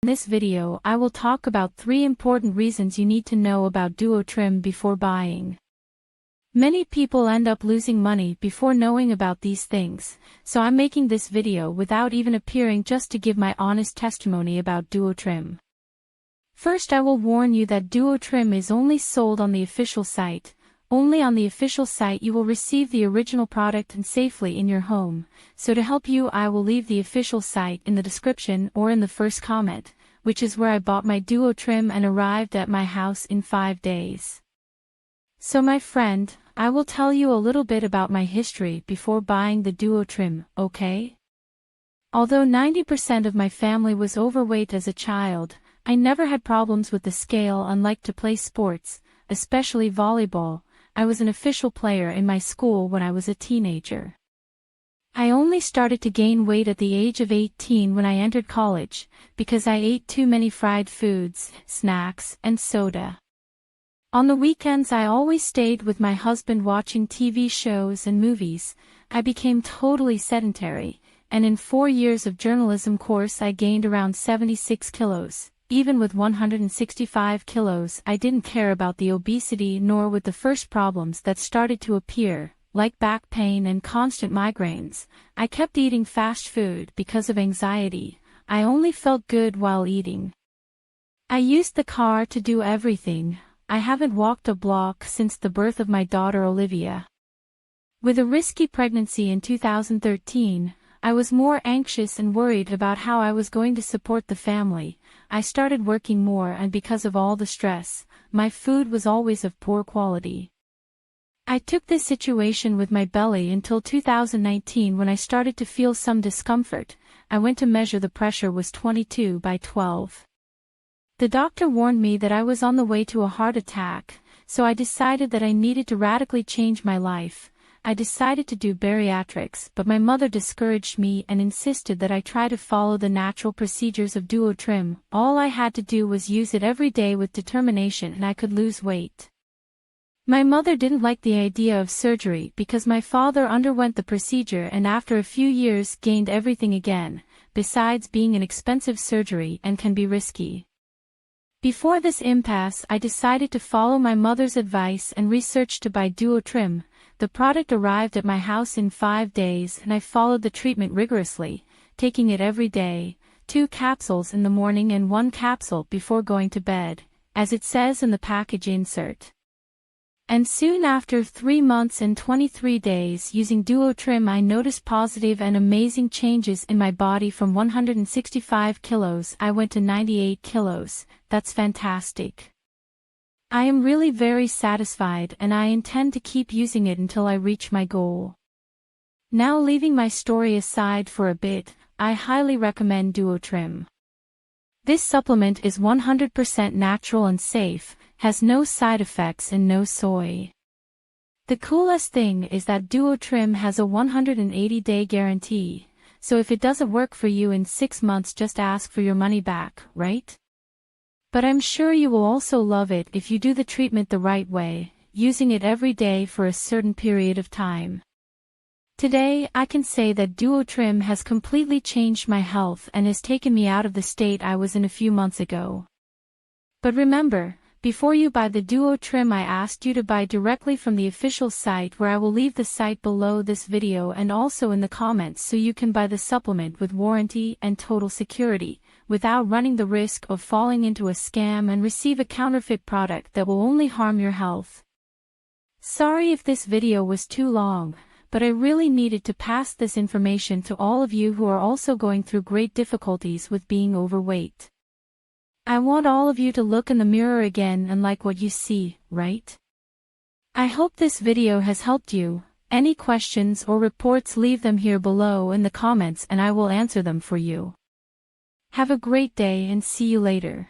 In this video, I will talk about 3 important reasons you need to know about DuoTrim before buying. Many people end up losing money before knowing about these things, so I'm making this video without even appearing just to give my honest testimony about DuoTrim. First, I will warn you that DuoTrim is only sold on the official site. Only on the official site you will receive the original product and safely in your home, so to help you I will leave the official site in the description or in the first comment, which is where I bought my DuoTrim and arrived at my house in 5 days. So my friend, I will tell you a little bit about my history before buying the DuoTrim, okay? Although 90% of my family was overweight as a child, I never had problems with the scale and liked to play sports, especially volleyball. I was an official player in my school when I was a teenager. I only started to gain weight at the age of 18 when I entered college, because I ate too many fried foods, snacks, and soda. On the weekends I always stayed with my husband watching TV shows and movies. I became totally sedentary, and in 4 years of journalism course I gained around 76 kilos. Even with 165 kilos, I didn't care about the obesity nor with the first problems that started to appear, like back pain and constant migraines. I kept eating fast food because of anxiety. I only felt good while eating. I used the car to do everything. I haven't walked a block since the birth of my daughter Olivia. With a risky pregnancy in 2013, I was more anxious and worried about how I was going to support the family. I started working more, and because of all the stress, my food was always of poor quality. I took this situation with my belly until 2019 when I started to feel some discomfort. I went to measure, the pressure was 22/12. The doctor warned me that I was on the way to a heart attack, so I decided that I needed to radically change my life. I decided to do bariatrics, but my mother discouraged me and insisted that I try to follow the natural procedures of DuoTrim. All I had to do was use it every day with determination and I could lose weight. My mother didn't like the idea of surgery because my father underwent the procedure and after a few years gained everything again, besides being an expensive surgery and can be risky. Before this impasse, I decided to follow my mother's advice and researched to buy DuoTrim. The product arrived at my house in 5 days and I followed the treatment rigorously, taking it every day, 2 capsules in the morning and 1 capsule before going to bed, as it says in the package insert. And soon after 3 months and 23 days using DuoTrim, I noticed positive and amazing changes in my body. From 165 kilos I went to 98 kilos, that's fantastic. I am really very satisfied and I intend to keep using it until I reach my goal. Now, leaving my story aside for a bit, I highly recommend DuoTrim. This supplement is 100% natural and safe, has no side effects and no soy. The coolest thing is that DuoTrim has a 180-day guarantee, so if it doesn't work for you in 6 months, just ask for your money back, right? But I'm sure you will also love it if you do the treatment the right way, using it every day for a certain period of time. Today, I can say that DuoTrim has completely changed my health and has taken me out of the state I was in a few months ago. But remember, before you buy the DuoTrim, I asked you to buy directly from the official site, where I will leave the site below this video and also in the comments, so you can buy the supplement with warranty and total security, without running the risk of falling into a scam and receive a counterfeit product that will only harm your health. Sorry if this video was too long, but I really needed to pass this information to all of you who are also going through great difficulties with being overweight. I want all of you to look in the mirror again and like what you see, right? I hope this video has helped you. Any questions or reports, leave them here below in the comments and I will answer them for you. Have a great day and see you later.